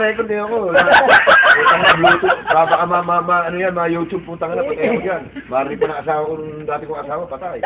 Record din ako. Putang na Bluetooth. Baka ano yan, mga YouTube, putang na, patay ako dyan. Marinig pa ng asawa ko, nung dati kong asawa, patay.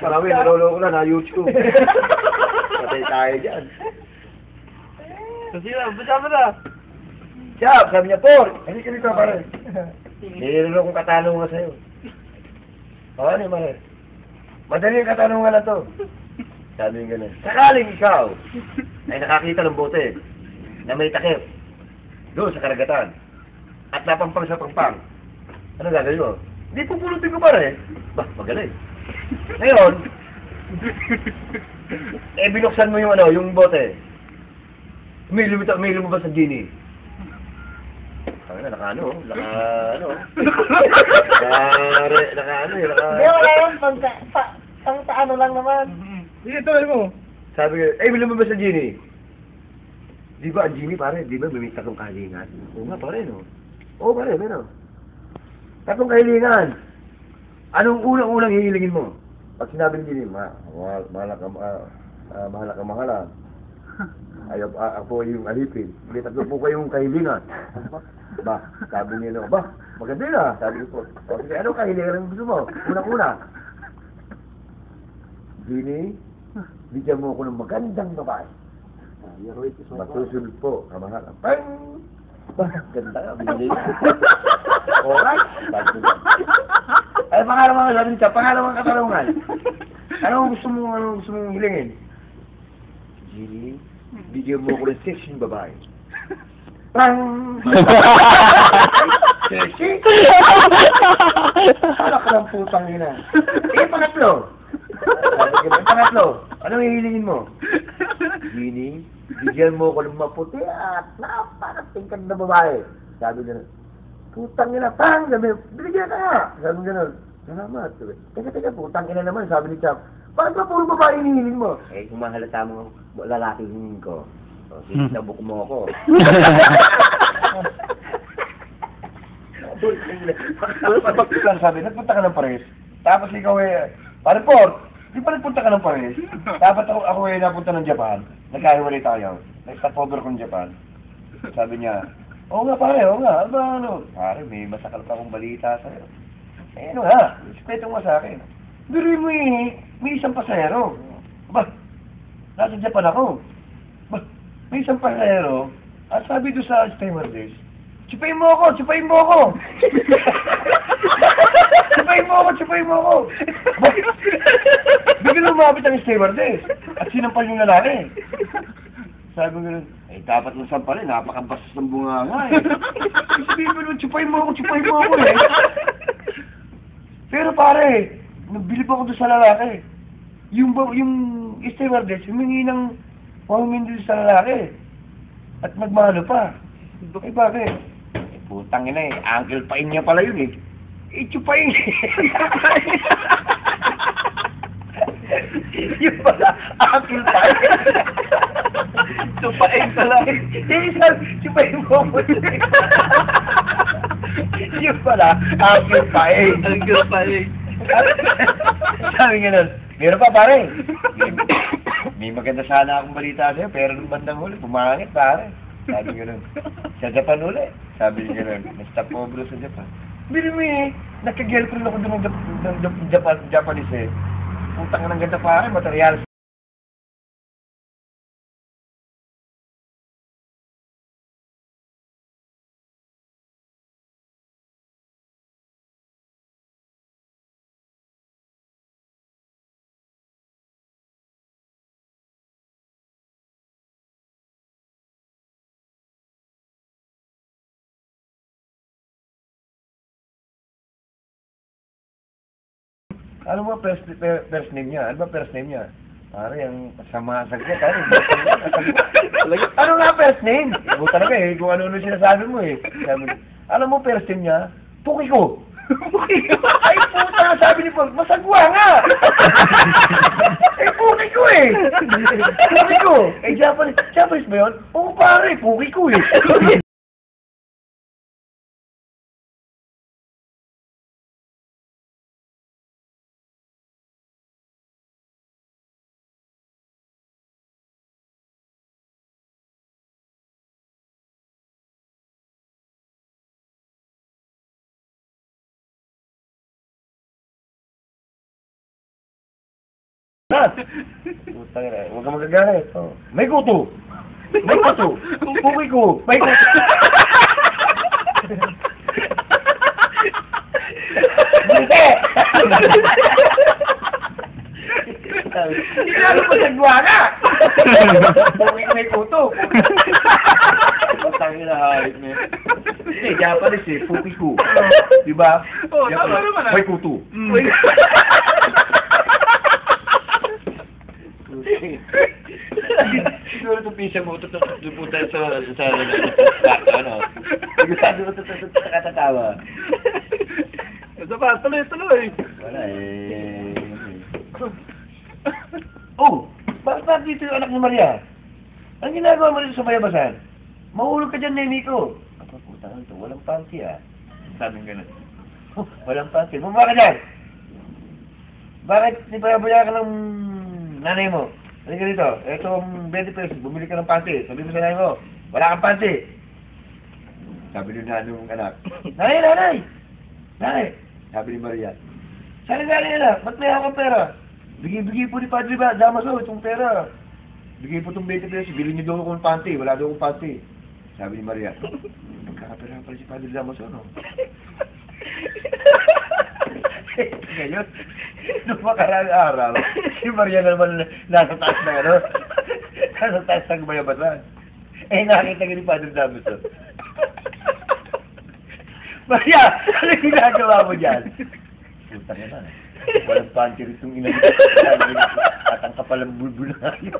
Marami, nalolo ko na, na YouTube. Patay tayo dyan. Kasi na, basa na. Siya, sabi niya, Por, hindi ka dito, pare. Nililo kong katanungan sa'yo. Oo, ano yung mare? Madali yung katanungan na to. Sabi niya gano'n. Sakaling ikaw ay nakakita ng bote na may takip doon sa karagatan at napampang sa pangpang. Ano gagawin mo? Hindi pupulutin ko pare. Bah, magaling. Ngayon, binuksan mo yung yung bote. May lumabas sa genie. Naka ano. Hindi, wala yun. Pang sa ano lang naman. Sige, tuloy mo. Sabi ko, may lumabas sa genie. Di ba, ang genie pare, di ba, may tatlong kahilingan? Oo nga pare, no? Oo pare, meron. Tatlong kahilingan. Anong unang-unang hihilingin mo? Pag sinabi ng genie, mahal ka mahalan. Ayaw, ako yung alipin. May tatlo po kayong kahilingan. Ba, sabi niya, ba, maganda na. Sabi ko, o sige, anong kahilingan ang gusto mo? Unang-una. Genie, bigyan mo ako ng magandang babae. Masusunod po, kamahal. Bang! Ganda nga, binigay ko. Alright. Ay, pangalawang sabi niya, pangalawang katanungan. Anong gusto mong hilingin? Genie, bigyan mo ako ng sexy babae. Bang! Sexy? Alak ka ng putang ina. Pangatlo. Pangatlo, anong hihilingin mo? Genie, bigyan mo ko ng maputi at napakatingkad na babae. Sabi gano'n, putang ina, pang! Sabi, binigyan ka nga! Sabi gano'n, salamat. Teka, putang ina naman, sabi ni Chap. Bakit ba puro babae hinihiling mo? Eh, kung mahalata mo lalaki hingin ko, sinabok mo ako. Sabi, nagpunta ka ng Paris. Tapos ikaw parang Port, di ba nagpunta ka ng Paris? Dapat ako napunta ng Japan. Nagkahiwalay tayo. Nag-stopover ko ng Japan. Sabi niya, oo nga pare, oo nga. Ano? Pare, may masakal pa akong balita sa'yo. Eh ano nga, respeto mo sa akin. Pero may isang pasahero. Ba, nasa Japan ako. Ba, may isang pasahero. At sabi doon sa stewardess, Chupayin mo ako! Chupayin mo ako! Bigla lumapit ang stewardess at sinampal yung lalaki. Sabi ko gano'n, dapat lang sampalin, napakabastos ng bunganga eh. Sabi ko gano'n, chupayin mo ako eh. Pero pare, nagbilib ako doon sa lalaki. Yung stewardess, humingi ng doon sa lalaki. At nagmano pa. Eh bakit? Putang ina eh, uncle pain niya pala yun eh. Chupain. Yun pala, uncle pain. Chupain pala. Chupain mo ako. Yun pala, uncle pain. Uncle pain. Sabi nga nun, meron pa pare. May maganda sana akong balita sa'yo, pero nung bandang huli, pumangit pare. Sabi nga nun, sa Japan ulit. Sabi nga nun, nag-stopover sa Japan. Bili mo eh, nagka-girlfriend ako doon ng Japanese eh. Putang ng ganda pare, materials. Ano ba first name niya? Ano ba first name niya? Pare, ang samasag niya. Ano nga first name? Ibo talaga eh, kung ano-ano sinasabi mo eh. Sabi, alam mo first name niya? Pukiko! Pukiko? Ay puta, sabi ni Paul, masagwa nga! Eh, Pukiko eh! Pukiko! Eh, Japanese ba yun? Oo pare, Pukiko eh! Putang ina, huwag ka magagalit. Oh. May kuto. May kuto. Puki ko. May kuto. Hindi! Kinalo mo sa guwana! Puki ko may kuto. Putang ina, halit mo. Hindi, Japanese eh. Puki ko. Diba? Oo, tama naman ah. May kuto. Siguro itong pisa mo, tutuputan sa ano. Sigurado mo katatawa. Isa pa, tuloy. Wala eh. Oh! Bakit dito yung anak ni Maria? Ang ginagawa mo rin sa bayabasan? Mahulog ka dyan, Nemi ko. Ang putang ito, walang panty ah. Sabing gano'n. Oh, walang panty. Bumaba ka dyan! Bakit di bayabaya ka ng nanay mo? Ano ka dito? Ito ang 20 pesos, bumili ka ng panty. Sabi mo sa nanay mo, wala kang panty. Sabi ni nanong anak, Nanay! Sabi ni Maria, saan galing anak? Ba't may akong pera? Bigay po ni Padre ba? Damaso, itong pera. Bigay po itong 20 pesos, bilhin niyo daw akong panty. Wala daw akong panty. Sabi ni Maria, magkakapera pala si Padre Damaso, no? Ngayon, nung makarang araw, si Maria naman nasa taas na ano, nasa taas ng bayabasan. Eh, nakita ka ni Padre Damaso. Maria, ano ginagawa mo dyan? Puta ka na. Walang panty rin itong ina. At ang kapalang bulbul na kayo.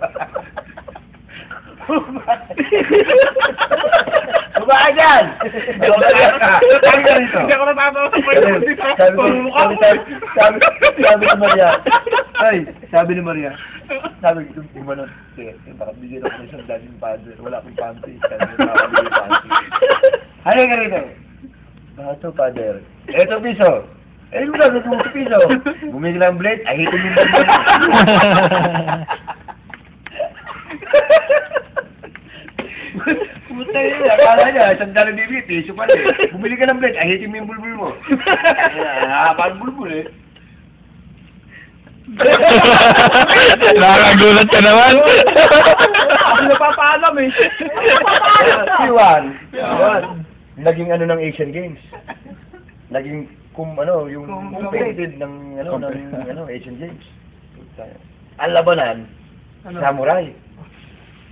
Bumaka dyan! Sabi ka rito. Hindi ako natatawa sa point mo dito. Sabi ni Maria. Ay, sabi ni Maria. Sabi ko, tingnan nun. Baka bigyan ako ng isang dating padre. Wala akong panty. Sabi ko, nakakabili yung panty. Ano ka rito? Bato, padre. Eto, piso. Eh, wala na kung piso. Bumili lang blade, ahitin yung blade. Puta yun, akala niya, isang dala bibit, piso pa rin. Bumili ka ng blade, ahitin mo yung bulbul mo. Parang bulbul eh. Nakakagulat ka naman. Ako napapaalam eh. Si Juan, naging ano ng Asian Games. Naging yung competitive ng Asian Games. Ang labanan, samurai.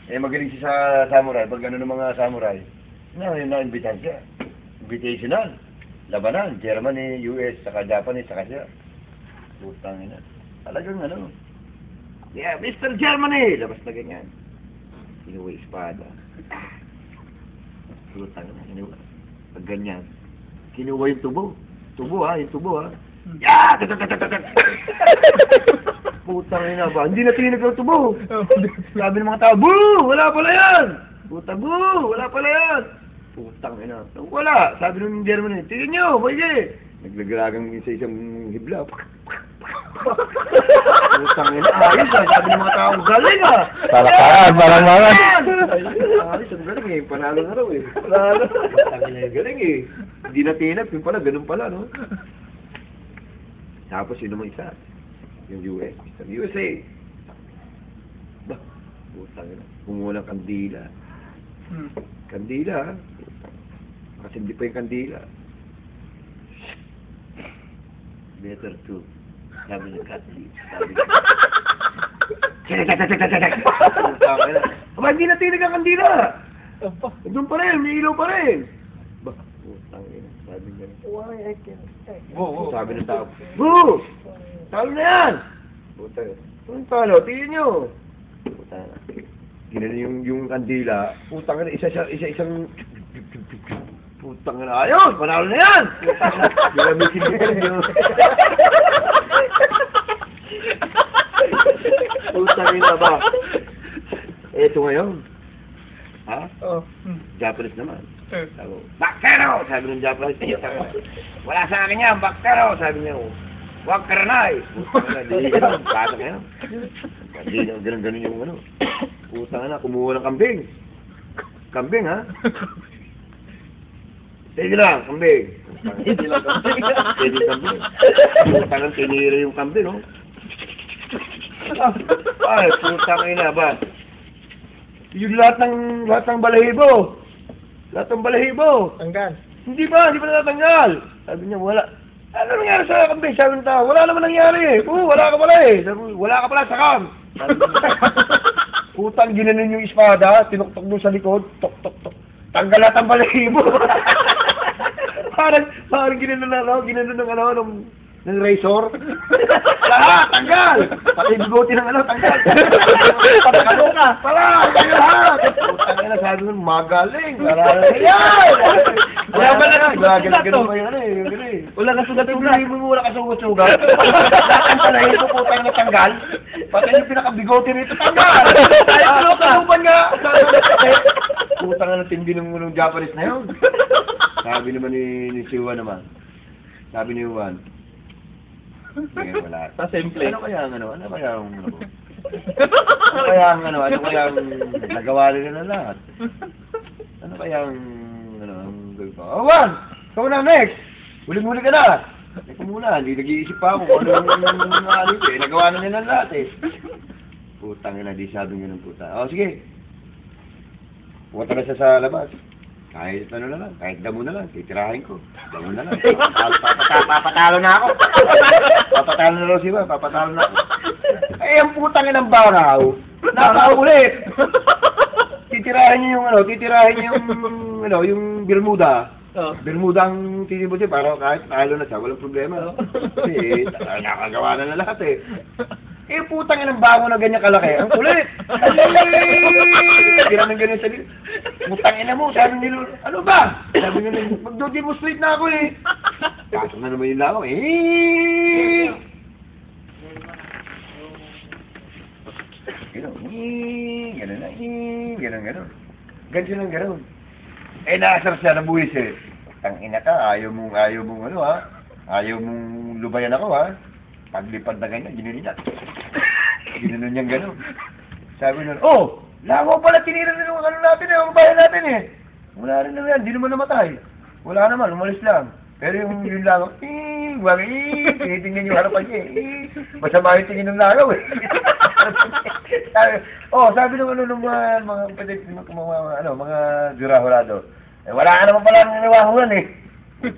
Eh magaling siya sa samurai, pag ng mga samurai. Na-invitahan siya. Invitational. Labanan, Germany, US, saka Japanese, saka siya. Putang ina. Talagang yeah, Mr. Germany! Labas na ganyan. Inuwi espada. Putang ina. Pag ganyan. Kinuha yung tubo. Yung tubo ha. Yeah! Putang ina ba? Hindi na tinag ang tubo. Sabi ng mga tao, boo! Wala pala yan! Boo! Wala pala yan! Putang ina. Wala! Sabi ng German, tingin nyo, pwede! Naglaglagang sa isang hibla. Putang ina. Ayos ha. Sabi ng mga tao, galing ha! Parang Ayos, ang galing eh. Panalo na raw eh. Panalo. Putang ina, galing eh. Hindi na tinag, yung pala, ganun pala, no? Tapos yun naman isa. Yung US, Mr. USA. Bah, putang ina. Kumuha ng kandila. Kandila, ha? Kasi hindi pa yung kandila. Better to. Sabi niya, Catholic. Sabi niya. Putang ina. Aba, hindi na tinag ang kandila. Doon pa rin, may ilaw pa rin. Bah, putang ina. Sabi niya. Why I can't. Sabi ng tao, boo! Talo na yan! Puta yun. Anong talo? Tingin nyo! Puta na. Ginanin yung kandila. Putang na, isa-isang... Putang na, ayun! Panalo na yan! Ginamitin nyo. Putang na ba? Eto ngayon. Ha? Oh. Japanese naman. Sabi, Baktero! Sabi ng Japanese. Wala sa akin yan, Baktero! Sabi niya, huwag karanay! Hindi ganun, bata ka yan. Hindi ganun yung ano. Putang na, kumuha ng kambing. Kambing, ha? Sige lang, kambing. Sige lang, kambing. Sige kambing. Putang na, tinira yung kambing, no? Ay, putang ina ba? Yung lahat ng balahibo. Lahat ng balahibo. Tanggal. Hindi ba natatanggal? Sabi niya, wala. Ano nangyari sa kambing? Sabi ng tao, wala naman nangyari eh. Wala ka pala eh. Sabi, wala ka pala sa kam. Putang, ginanon yung espada, tinuktok doon sa likod, tok, tok, tok. Tanggal lahat ang balahibo. parang ginanon ng razor. Lahat, tanggal! Pati bigote ng tanggal. Patakalo ka. Pala, lahat. Putang ina, sabi mo, magaling. Yan! Wala ba na ganun pa yun eh. Wala ka sugat-sugat. Wala ka sugat-sugat. Lahat ang balahibo, putang na tanggal. Pati yung pinakabigote nito, tanggal! Ayaw ka! Kaluban nga! Putang na tindi ng Japanese na yun. Sabi naman ni Siwa naman. Sabi ni Juan, ngayon wala. Sa simple. Ano kaya ang nagawa nila na lahat? Ano kaya ang gawin pa? Oh, Juan! Ikaw na next! Huli-huli ka na! Ikaw muna, hindi nag-iisip pa ako kung ano yung nagawa na nila lahat eh. Putang ina, di sabing ganun puta. O, sige. Pumunta na siya sa labas. Kahit ano na lang, kahit damo na lang, titirahin ko. Damo na lang. Papatalo na ako. Papatalo na lang siya, papatalo na ako. Eh, ang putang ng baraw, napaulit. Titirahin niya yung Bermuda. Bermuda ang tinibo siya, para kahit talo na siya, walang problema. Kasi, nakagawa na lahat eh. Eh, putang ng bango na ganyan kalaki. Ang kulit! Ganyan ganyan sabi. Putang ina mo, sabi nila, ano ba? Sabi nila, mag-demonstrate na ako eh. Kaso na naman yung langaw eh. Ganon. Ganyan lang ganon. Eh, naasar siya, nabuhis eh. Putang ina ka, ayaw mong ano ha. Ayaw mong lubayan ako ha. Paglipad na ganyan, ginanon niya. Ginanon niyang gano'n. Sabi nun, oh! Langaw pala tinira na yung ano natin eh, ang bayan natin eh. Wala rin naman yan, di naman namatay. Wala naman, umalis lang. Pero yung langaw, tinitingnan yung harapan niya eh. Masama yung tingin ng langaw eh. Sabi nung mga jurahurado, eh, wala ka naman pala ng nawahulan eh.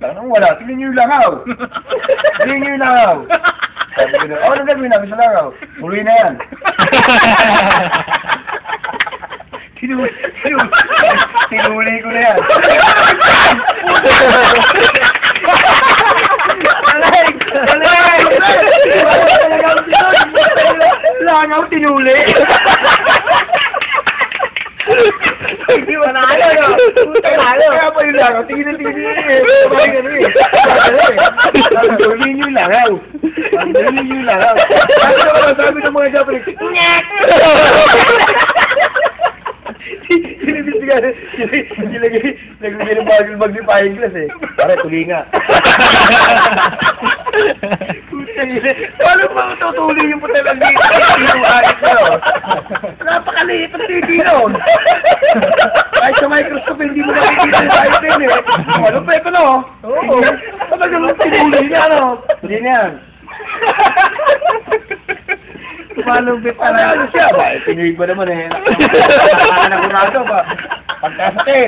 Wala, tingnan niyo yung langaw. Tingnan niyo yung langaw. Sabi ko na, anong gagawin namin sa langaw? Huli na yan. Tinuli ko na yan. Langaw, tinuli. Hindi mo na ano. Kaya pa yung langaw, tingin. Parang ano eh. Huli niyo yung langaw. Huli yung langaw. Sabi ng mga Japanese, ngek! Nilagay ng bag ni Pahing Glass eh. Pare, tuli nga. Paano ba tutuli yung putal ang dito? Yung ayos na o. Napakaliit ang TV noon. Kahit sa microscope, hindi mo nakikita yung ayos din eh. Ano pa ito no? Oo. Talagang tinuli niya no? Hindi niyan. Tumalubit pa na ano siya ba? Pinuig ba naman eh. Nakakurado ba? Pagka sa 10.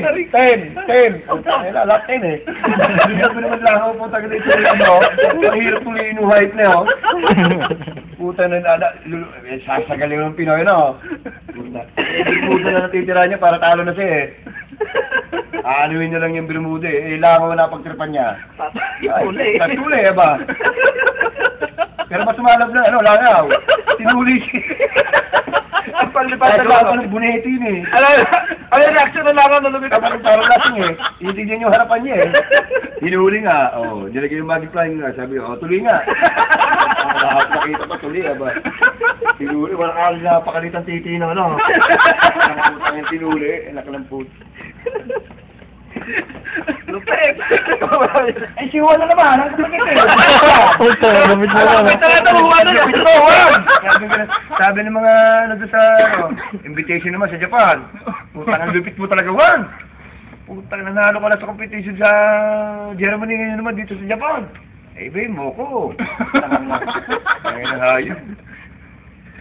Lahat 10 eh. Hindi ko naman lang ako punta kasi ito ano. Mahirap tuloy yung height na yun. Puta na sasagaling ng Pinoy no. Puta na natitira niya para talo na siya eh. Aanuin niya lang yung Bermuda eh. Ilangaw na pagtripan niya. Tatuli eh ba? Pero mas sumalab na, langaw. Tinuli siya. Ang palipad na langaw ng buneti yun eh. Ano yung reaction ng langaw na lumit? Parang lasing eh. Itigyan yung harapan niya eh. Hinuli nga. Nilagay yung magic flying nga. Sabi ko, tuloy nga. Nakita pa tuloy ba? Tinuli. Walang napakalitang titi na ano. Nakaputang yung tinuli. Nakalamput. Lupet! Ay, siwa na naman! Ang sakit eh! Puta, gamit mo naman. Sabi ng mga sa invitation naman sa Japan. Putang, ang lupit mo talaga, Juan! Putang, nanalo ka na sa competition sa Germany ngayon naman dito sa Japan. Eh, babe, mo ko. Ay, nahayop.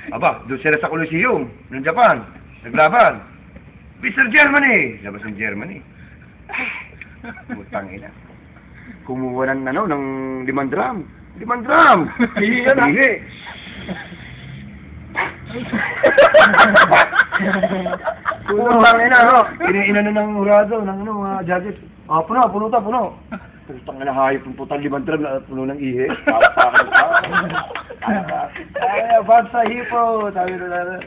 Aba, doon sila sa Coliseum ng Japan. Naglaban. Mr. Germany! Labas ng Germany. Putang ina. Kumuha ng ng 5 drum. 5 drum! Hihi yan, hihi. Putang ina, no? Ina ng hurado, ng mga judges. Puno. Putang ina, hayop ng putang 5 drum na puno ng ihi. Ay, bad sa hipo. Sabi na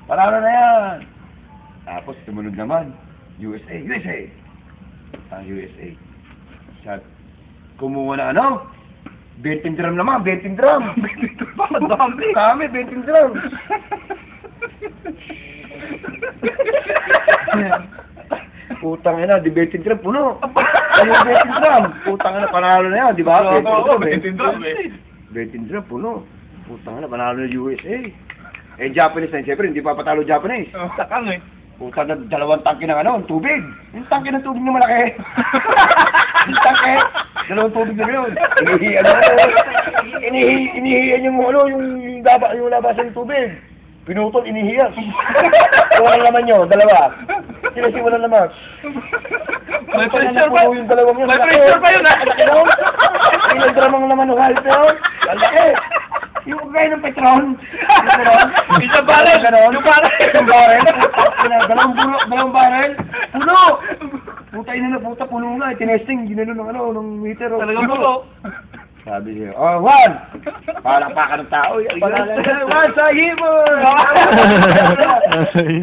paralo na yan. Tapos tumunod naman. USA. USA. Kumuha na 20 drum naman, 20 drum. Dami, 20 drum. Putang ina, di 20 drum, puno. Ano 20 drum? Putang ina, panalo na yan, di ba? 20 drum eh. 20 drum, puno. Putang ina, panalo na USA. Eh, Japanese na, siyempre, hindi pa patalo Japanese. Sakang eh. Putang na, 2 tangke ng tubig. Yung tangke ng tubig na malaki. Yung tangke, 2 tubig na yun. Inihiyan yung labasan ng tubig. Pinutol, inihiyan. Walang laman nyo, 2. Sila walang laman. May pressure pa. Yung 2 yun. May pressure pa yun, ha? Malaki daw. Ilang dramang laman ng halit na yun. Malaki. Yung kaya ng Petron. Isang barrel. Yung barrel. Isang barrel. Dalawang barrel. Puno. Puta ina na puta, puno nga. Tinesting, ginano ng meter. Talagang puno. Sabi niya, Juan! Palakpakan ng tao. Juan, sa hibo!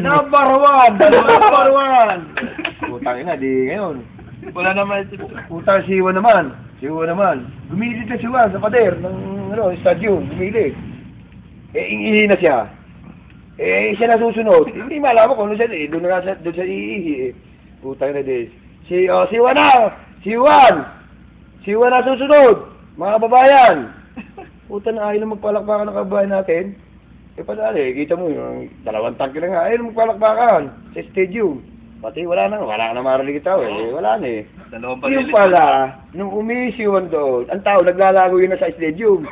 Number 1! Putang ina, di ngayon. Wala naman. Puta si Juan naman. Gumilid na si Juan sa pader ng stadium. Gumilid. Iihi na siya. Siya na susunod. Hindi malaman kung ano siya. Doon siya iihi. Putang ina din. Si Juan na! Si Juan na susunod! Mga kababayan! Puta na ayaw na magpalakpakan ng kababayan natin. Padali, kita mo yung 2 tangke na nga. Ayaw na magpalakpakan sa stadium. Pati wala na marinig tao wala na eh. Yung pala, nung umisiwan doon, ang tao naglalago yun na sa stadium.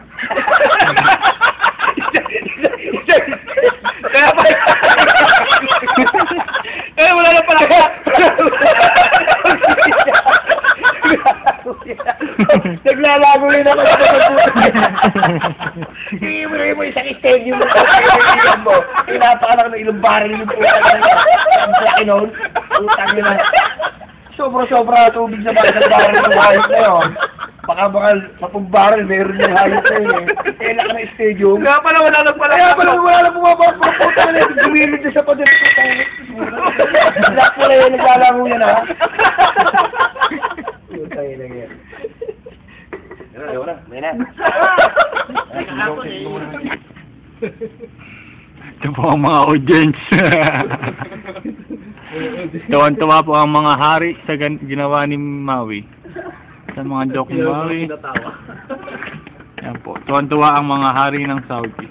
Kaya wala na pala. Naglalago yun ako. Hindi mo isang stadium mo. Pinapakanak ng ilang baril yung putang na. Ang laki noon. Putang na. Sobra tubig sa baril ng hayop na yun. Baka 10 baril, meron yung hayop na yun eh. Kailangan ng stadium. Kaya pala wala na pala. Wala na pumapapag. Putang na. Gumilid siya sa pader. Black pala yun. Naglalago yan ha. Putang na yan. Ayaw na. May na. Ito po ang mga audience. Tuwan-tuwa po ang mga hari sa ginawa ni Maui. Sa mga joke ni Maui. Yan po. Tuwan-tuwa ang mga hari ng Saudi.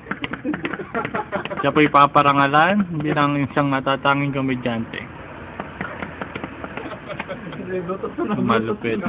Siya po ipaparangalan bilang isang natatanging komedyante. Malupit.